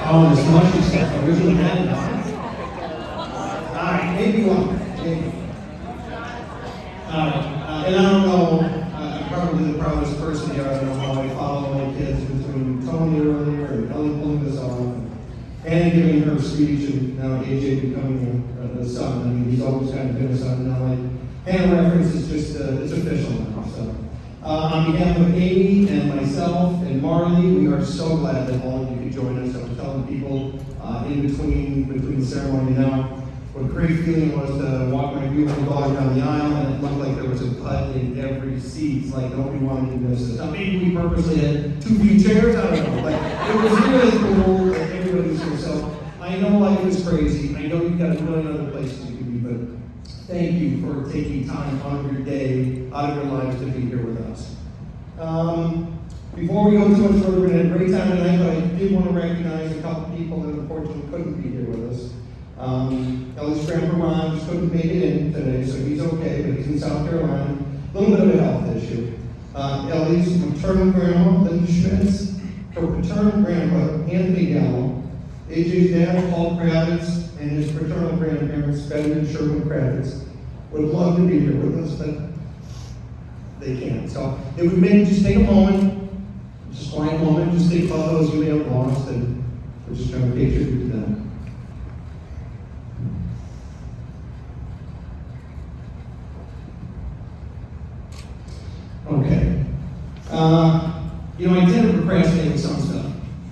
Oh, this mushy stuff. I wish we had that. Alright, maybe one. Maybe. Alright, and I don't know, I'm probably the proudest person here. I don't know how I follow my kids between Tony earlier and Ellie pulling this off, and giving her speech, and now AJ becoming the son. I mean, he's always kind of been a son now. Like, Hannah reference is just, it's official now, so. On behalf of Amy and myself and Marley, we are so glad that all of you could join us. I was telling people in between the ceremony now, what a great feeling was to walk my beautiful daughter down the aisle, and it looked like there was a putt in every seat. It's like nobody wanted to miss it. Now, maybe we purposely had too few chairs, I don't know. Like, it was really cool that everybody was here. So I know life is crazy. I know you've got a million other places you can be, but thank you for taking time out of your day, out of your lives to be here with us. Before we go too much further, we had a great time tonight, but I did want to recognize a couple people that unfortunately couldn't be here with us. Ellie's grandpa Ron just couldn't make it in today, so he's okay, but he's in South Carolina. A little bit of a health issue. Ellie's maternal grandma, Linda Schmitz, her paternal grandpa, Anthony Gallo, AJ's dad, Paul Kravitz, and his paternal grandparents, Ben and Sherman Kravitz, would love to be here with us, but they can't. So if we may just take a moment, just a quiet moment, just think about those you may have lost, and we're just trying to pay tribute to them. Okay. I tend to procrastinate with some stuff.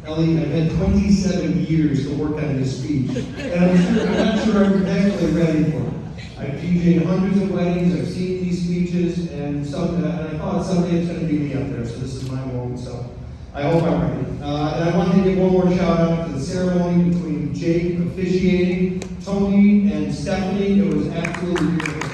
Ellie, I've had 27 years to work on this speech, and I'm not sure I'm actually ready for it. I've DJ'd hundreds of weddings, I've seen these speeches, and I thought someday it's going to be me up there, so this is my moment, so I hope I'm ready. And I want to give one more shout out to the ceremony between Jake officiating, Tony, and Stephanie. It was absolutely beautiful.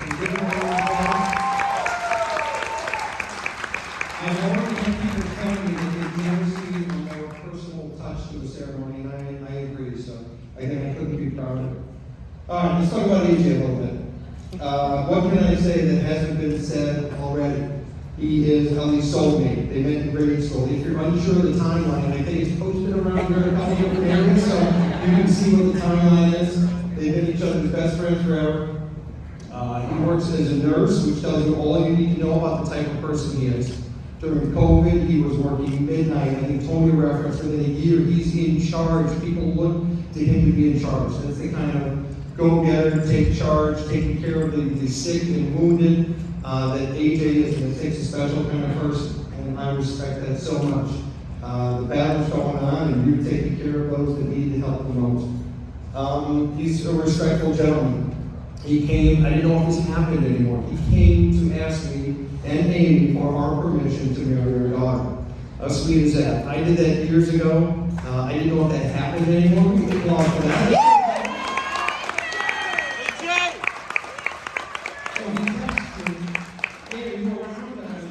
I want to thank you for telling me that they've never seen a more personal touch to the ceremony, and I agree, so I think I couldn't be prouder. All right, let's talk about AJ a little bit. What can I say that hasn't been said already? He is Ellie's soulmate. They met in grade school. If you're unsure of the timeline, I think it's posted around here in a couple different areas, so you can see what the timeline is. They've been each other's best friends forever. He works as a nurse, which tells you all you need to know about the type of person he is. During COVID, he was working midnight. I think Tony referenced within a year, he's in charge. People look to him to be in charge. That's the kind of go-getter, take charge, taking care of the sick and wounded that AJ is, and it takes a special kind of person. And I respect that so much. The battle's going on, and you're taking care of those that need the help the most. He's a respectful gentleman. He came, I didn't know if this happened anymore. He came to ask me and Amy for our permission to marry our daughter. How sweet is that? I did that years ago. I didn't know if that happened anymore. We can applaud for that. So he texted me, hey, you know, I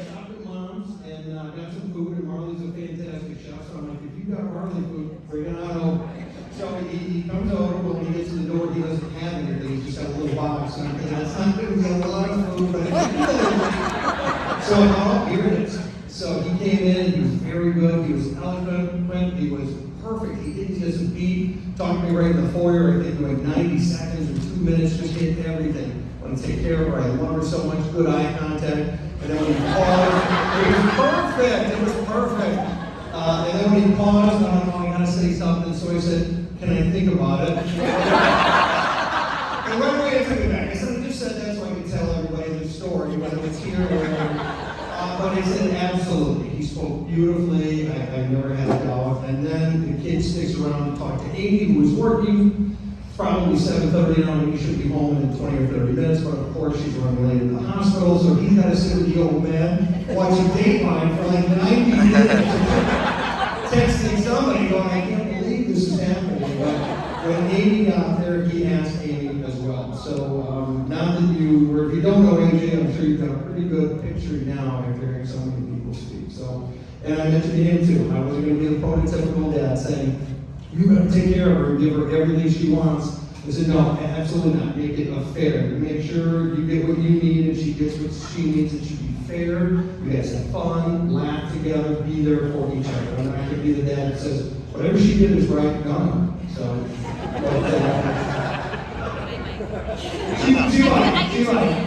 stopped at Mom's and got some food, and Marley's a fantastic chef, so I'm like, if you got Marley food, bring it on over. So he comes over, but when he gets to the door, he doesn't have anything. He's just got a little box, and I'm thinking, that's not going to be a lot of food, but so, here it is. So he came in, he was very good, he was eloquent, he was perfect. He didn't miss a beat, talked to me right in the foyer, I think like 90 seconds or 2 minutes, just hit everything. I want to take care of her, I love her so much, good eye contact. And then when he paused, it was perfect. And then when he paused, I'm like, oh, I gotta say something. So I said, can I think about it? And right away I took it back. I said, I just said that so I can tell everybody the story, whether it's here or there. But I said, absolutely. He spoke beautifully. I've never had a doubt. And then the kid sticks around to talk to Amy, who was working. It's probably 7:30 now, and he should be home in 20 or 30 minutes. But of course, she's running late to the hospital, so he's got to sit with the old man watching Dateline for like 90 minutes. Texting somebody going, I can't believe this is happening. But when Amy got there, he asked Amy as well. So now that if you don't know AJ, I'm sure you've got a pretty good picture now after hearing so many people speak. So, and I mentioned to him too, I wasn't going to be the prototypical dad saying, you're going to take care of her and give her everything she wants. I said, no, absolutely not. Make it fair. Make sure you get what you need and she gets what she needs. It should be fair. You guys have fun, laugh together, be there for each other. I'm not going to be the dad that says, whatever she did is right, done. So, she lied.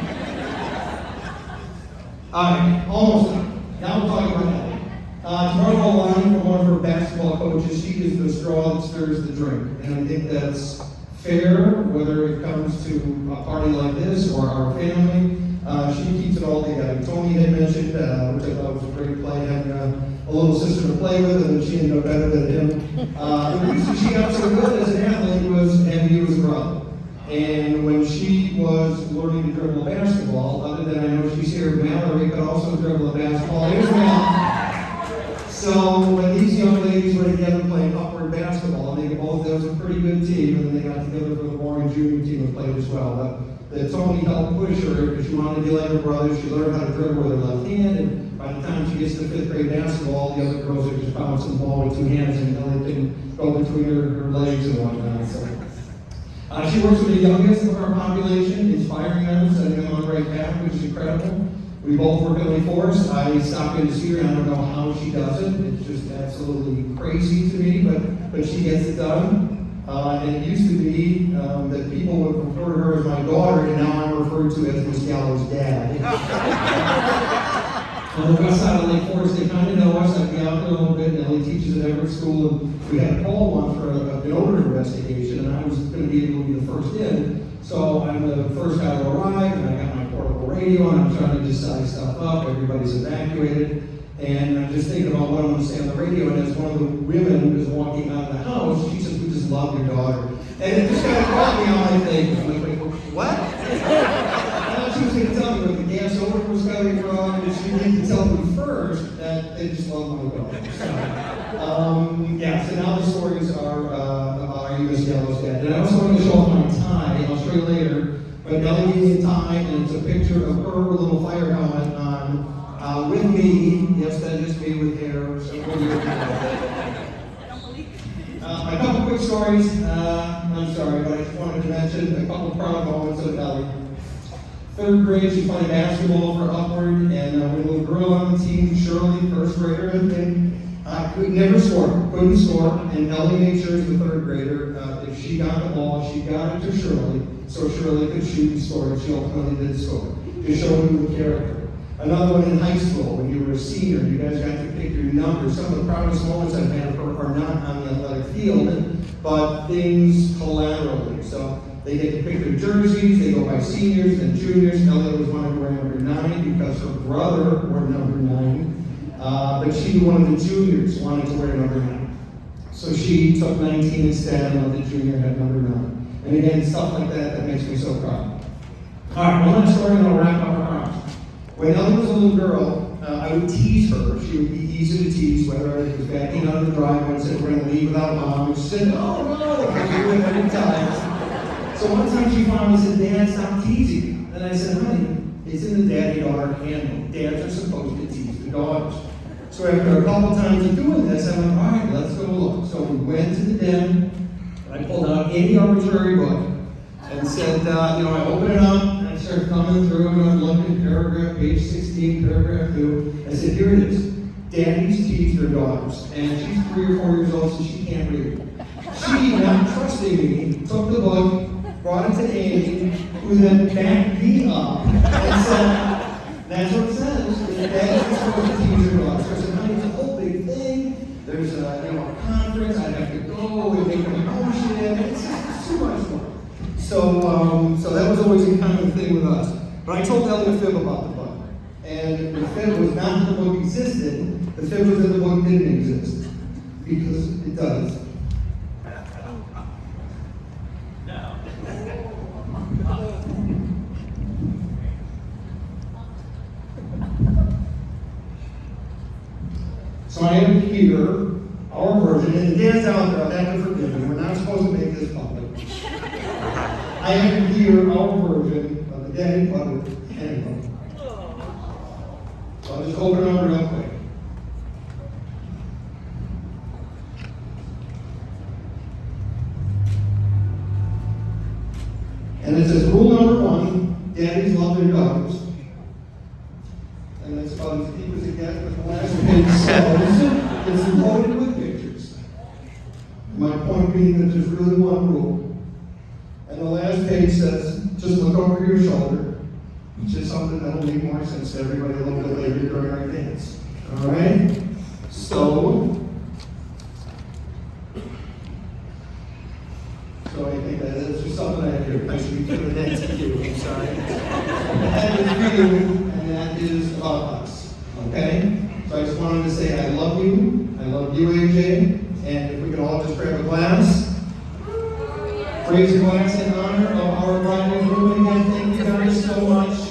All right, almost done. Now we're talking about Ellie. Tomorrow line from one of her basketball coaches, she is the straw that stirs the drink. And I think that's fair, whether it comes to a party like this or our family. She keeps it all together. Tony had mentioned, which I thought was a great play, having a little sister to play with, and she didn't know better than him. The reason she got so good as an athlete was having you as a brother. And when she was learning to dribble a basketball, other than I know she's here, Mallory could also dribble a basketball. Here's Mallory. So when these young ladies were together playing upward basketball, and they both, that was a pretty good team, and then they got together for the Warren Junior team and played as well. But Tony helped push her because she wanted to be like her brother. She learned how to dribble with her left hand, and by the time she gets to 5th grade basketball, the other girls are just bouncing the ball with 2 hands, and they can go between her legs and whatnot. So. She works with the youngest of our population, inspiring them, setting them on the right path, which is incredible. We both work at Lake Forest. I stop in to see her, and I don't know how she does it. It's just absolutely crazy to me, but she gets it done. And it used to be that people would refer to her as my daughter, and now I'm referred to as Miss Gallo's dad. On the west side of Lake Forest, they kind of know us. I'd be out there a little bit, and Ellie teaches at Everett School, and we had a call one for an odor investigation, and I was going to be able to be the first in. So I'm the first guy to arrive, and I got my portable radio, and I'm trying to just size stuff up. Everybody's evacuated, and I'm just thinking about what I'm going to say on the radio. And as one of the women was walking out of the house, she says, "We just love your daughter," and it just kind of caught me on my face. I'm like, what? I thought she was going to tell me what the gas odor was coming from, and she needed to tell me first that they just love my daughter. So now the stories are about our Miss Gallo's dad. And I also want to show off my tie. I'll show you later. But Ellie gave me a tie, and it's a picture of her with a little fire helmet on with me. Yes, that is me with hair. So a couple quick stories. I'm sorry, but I just wanted to mention a couple of proud moments of Ellie. 3rd grade, she played basketball for Upward, and we had a little girl on the team, Shirley, 1st grader, and could never score, couldn't score, and Ellie made sure as the 3rd grader, if she got the ball, she got it to Shirley, so Shirley could shoot and score, and she ultimately did score. To show you the character. Another one in high school, when you were a senior, you guys got to pick your numbers. Some of the proudest moments I've had are not on the athletic field, but things collaterally. So they get to pick their jerseys, they go by seniors and juniors. Elliot was wanted to wear number 9 because her brother wore number 9. But she, one of the juniors, wanted to wear number 9. So she took 19 instead and let the junior have number 9. And again, stuff like that makes me so proud. All right, one last story and I'll wrap up our promise. When Ellie was a little girl, I would tease her. She would be easy to tease, whether it was backing out of the driveway and said, "We're going to leave without Mom." And she said, "Oh, no," I do it every time. So one time she finally said, "Dad, stop teasing." And I said, "Honey, it's in the daddy-daughter handbook. Dads are supposed to tease the daughters." So after a couple times of doing this, I went, "All right, let's go look." So we went to the den, and I pulled out any arbitrary book and said, I opened it up, and I started thumbing through, and I'm looking at paragraph, page 16, paragraph 2. I said, "Here it is. Daddies tease their daughters." And she's 3 or 4 years old, so she can't read. She, not trusting me, took the book, brought it to Amy, who then backed me up and said, "That's what it says. Daddies are supposed to tease their daughters." So I said, "Honey, it's a whole big thing. There's a conference. I'd have to go and make a promotion. It's too much work." So that was always a kind of thing with us. But I told Ellie a fib about the book. And the fib was not that the book existed, the fib was that the book didn't exist. Because it does. So I have here our version, and the dads out there, I'll have to forgive me, we're not supposed to make this public. I have here our version of the Daddy Butter handbook. So I'll just open it up real quick. And it says, rule number 1, daddies love their daughters. And that's about as deep as it gets, but the last page says, it's loaded with pictures. My point being that there's really one rule. And the last page says, just look over your shoulder, which is something that will make more sense to everybody a little bit later during our dance. All right? So I think that's just something I should be doing that to you. I'm sorry. That is you, and that is about us. Okay? So I just wanted to say I love you. I love you, AJ. And if we could all just grab a glass. Raise a glass in honor of our bride and groom again. Thank you guys so much.